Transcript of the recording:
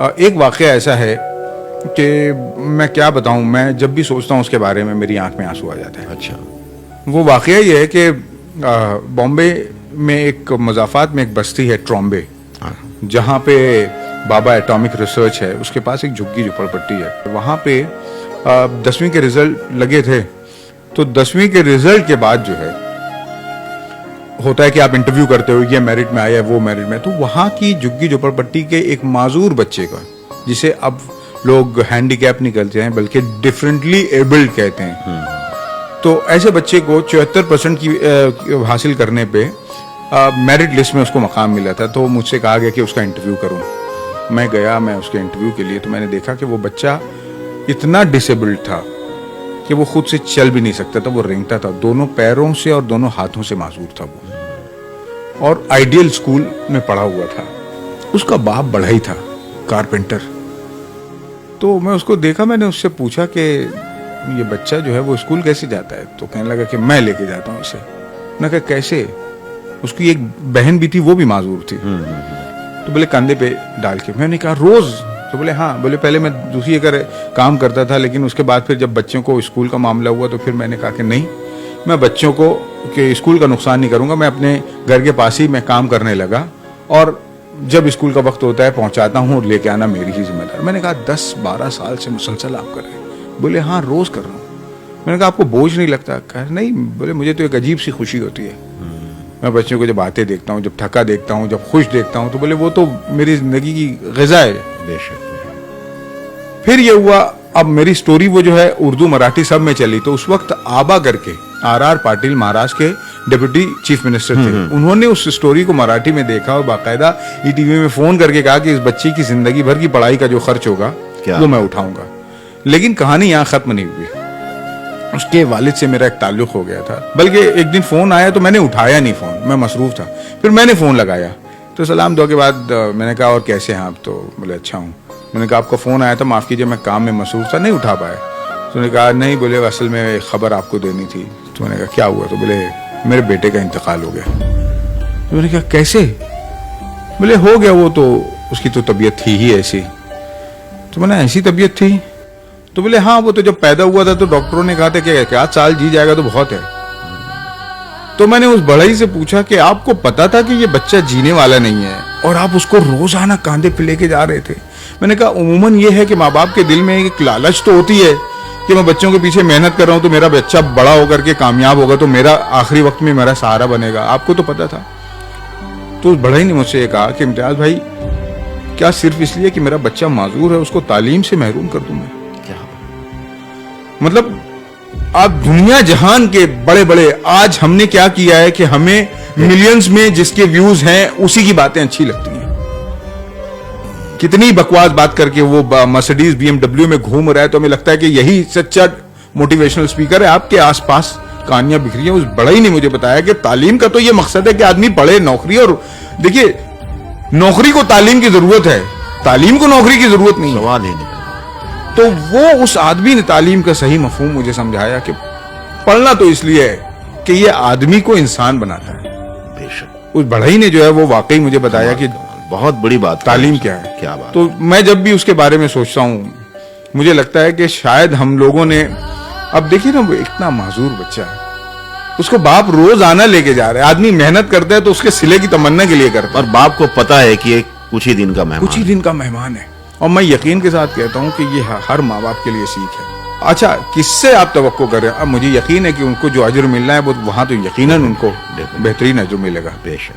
ایک واقعہ ایسا ہے کہ میں کیا بتاؤں, میں جب بھی سوچتا ہوں اس کے بارے میں میری آنکھ میں آنسو آ جاتا ہے. اچھا. وہ واقعہ یہ ہے کہ بامبے میں ایک مضافات میں ایک بستی ہے ٹرامبے, جہاں پہ بابا ایٹامک ریسرچ ہے, اس کے پاس ایک جھگی جھوپڑ پٹی ہے. وہاں پہ 10ویں کے رزلٹ لگے تھے, تو 10ویں کے رزلٹ کے بعد جو ہے ہوتا ہے کہ آپ انٹرویو کرتے ہو, یہ میرٹ میں آیا ہے, وہ میرٹ میں. تو وہاں کی جھگی جھوپڑ پٹی کے ایک معذور بچے کا, جسے اب لوگ ہینڈی کیپ نہیں کہتے ہیں بلکہ ڈفرینٹلی ایبلڈ کہتے ہیں, تو ایسے بچے کو 74% کی حاصل کرنے پہ میرٹ لسٹ میں اس کو مقام ملا تھا. تو مجھ سے کہا گیا کہ اس کا انٹرویو کروں. میں گیا, میں اس کے انٹرویو کے لیے, تو میں نے دیکھا کہ وہ بچہ اتنا ڈسیبلڈ تھا کہ وہ خود سے چل بھی نہیں سکتا تھا, وہ رینگتا تھا, دونوں پیروں سے اور دونوں ہاتھوں سے معذور تھا وہ, اور آئیڈیل اسکول میں پڑھا ہوا تھا. اس کا باپ بڑھئی تھا, کارپینٹر. تو میں اس کو دیکھا, میں نے اس سے پوچھا کہ یہ بچہ جو ہے وہ اسکول کیسے جاتا ہے؟ تو کہنے لگا کہ میں لے کے جاتا ہوں اسے. میں نے کہا کیسے؟ اس کی ایک بہن بھی تھی, وہ بھی معذور تھی. تو بولے کندھے پہ ڈال کے. میں نے کہا روز؟ تو بولے ہاں. بولے پہلے میں دوسری جگہ کام کرتا تھا, لیکن اس کے بعد پھر جب بچوں کو اسکول کا معاملہ ہوا تو پھر میں نے کہا کہ نہیں, میں بچوں کو کہ اسکول کا نقصان نہیں کروں گا, میں اپنے گھر کے پاس ہی میں کام کرنے لگا, اور جب اسکول کا وقت ہوتا ہے پہنچاتا ہوں اور لے کے آنا میری ہی ذمہ دار. میں نے کہا 10-12 سال سے مسلسل آپ کر رہے ہیں؟ بولے ہاں روز کر رہا ہوں. میں نے کہا آپ کو بوجھ نہیں لگتا؟ کہا نہیں. بولے مجھے تو ایک عجیب سی خوشی ہوتی ہے, میں بچوں کو جب آتے دیکھتا ہوں, جب تھکا دیکھتا ہوں, جب خوش دیکھتا ہوں, تو بولے وہ تو میری زندگی کی غذا ہے. بے شک. پھر یہ ہوا, اب میری سٹوری وہ جو ہے اردو مراٹھی سب میں چلی. تو اس وقت آبا کر کے آر پاٹل مہاراشٹر کے ڈپٹی چیف منسٹر تھے, انہوں نے اس سٹوری کو مراٹھی میں دیکھا اور باقاعدہ ای ٹی وی میں فون کر کے کہا کہ اس بچی کی زندگی بھر کی پڑھائی کا جو خرچ ہوگا وہ میں اٹھاؤں گا. لیکن کہانی یہاں ختم نہیں ہوئی. اس کے والد سے میرا ایک تعلق ہو گیا تھا, بلکہ ایک دن فون آیا تو میں نے اٹھایا نہیں فون, میں مصروف تھا. پھر میں نے فون لگایا تو سلام دعا کے بعد میں نے کہا اور کیسے ہیں آپ؟ تو بولے اچھا ہوں. میں نے کہا آپ کا فون آیا تھا, معاف کیجیے میں کام میں مصروف تھا, نہیں اٹھا پایا. تو انہوں نے کہا نہیں, بولے اصل میں ایک خبر آپ کو دینی تھی. تو میں نے کہا کیا ہوا؟ تو بولے میرے بیٹے کا انتقال ہو گیا. تو میں نے کہا کیسے؟ بولے ہو گیا, وہ تو اس کی تو طبیعت تھی ہی ایسی. تو میں نے ایسی طبیعت تھی؟ تو بولے ہاں, وہ تو جب پیدا ہوا تھا تو ڈاکٹروں نے کہا تھا کہ 8 سال جی جائے گا تو بہت ہے. تو میں نے اس بڑھئی سے پوچھا کہ آپ کو پتا تھا کہ یہ بچہ جینے والا نہیں ہے اور آپ اس کو روزانہ کاندھے پہ لے کے جا رہے تھے؟ میں نے کہا عموماً یہ ہے کہ ماں باپ کے دل میں ایک لالچ تو ہوتی ہے کہ میں بچوں کے پیچھے محنت کر رہا ہوں تو میرا بچہ بڑا ہو کر کے کامیاب ہوگا تو میرا آخری وقت میں میرا سہارا بنے گا. آپ کو تو پتا تھا. تو اس بڑھئی نے مجھ سے یہ کہا کہ امتیاز بھائی, کیا صرف اس لیے کہ میرا بچہ معذور ہے اس کو تعلیم سے محروم کر دوں میں؟ مطلب آپ دنیا جہان کے بڑے بڑے, آج ہم نے کیا کیا ہے کہ ہمیں ملینز میں جس کے ویوز ہیں اسی کی باتیں اچھی لگتی ہیں. کتنی بکواس بات کر کے وہ مرسیڈیز BMW میں گھوم رہا ہے تو ہمیں لگتا ہے کہ یہی سچا موٹیویشنل اسپیکر ہے. آپ کے آس پاس کہانیاں بکھری ہیں. اس بڑھئی نے مجھے بتایا کہ تعلیم کا تو یہ مقصد ہے کہ آدمی پڑھے, نوکری, اور دیکھیے نوکری کو تعلیم کی ضرورت ہے, تعلیم کو نوکری کی ضرورت نہیں. سوال ہی نہیں. تو وہ اس آدمی نے تعلیم کا صحیح مفہوم مجھے سمجھایا کہ پڑھنا تو اس لیے ہے کہ یہ آدمی کو انسان بناتا ہے. بے شک. اس بڑھئی نے جو ہے وہ واقعی مجھے بتایا کہ بہت بڑی بات تعلیم کیا ہے. کیا بات. تو میں جب بھی اس کے بارے میں سوچتا ہوں مجھے لگتا ہے کہ شاید ہم لوگوں نے, اب دیکھیے نا وہ اتنا معذور بچہ ہے, اس کو باپ روز آنا لے کے جا رہا ہے. آدمی محنت کرتا ہے تو اس کے سلے کی تمنا کے لیے کرتا ہے, اور باپ کو پتا ہے کہ کچھ ہی دن کا مہمان ہے. اور میں یقین کے ساتھ کہتا ہوں کہ یہ ہر ماں باپ کے لیے سیکھ ہے. اچھا کس سے آپ توقع کریں؟ اب مجھے یقین ہے کہ ان کو جو اجر ملنا ہے وہ وہاں تو یقیناً ان کو بہترین اجر ملے گا. بے شک.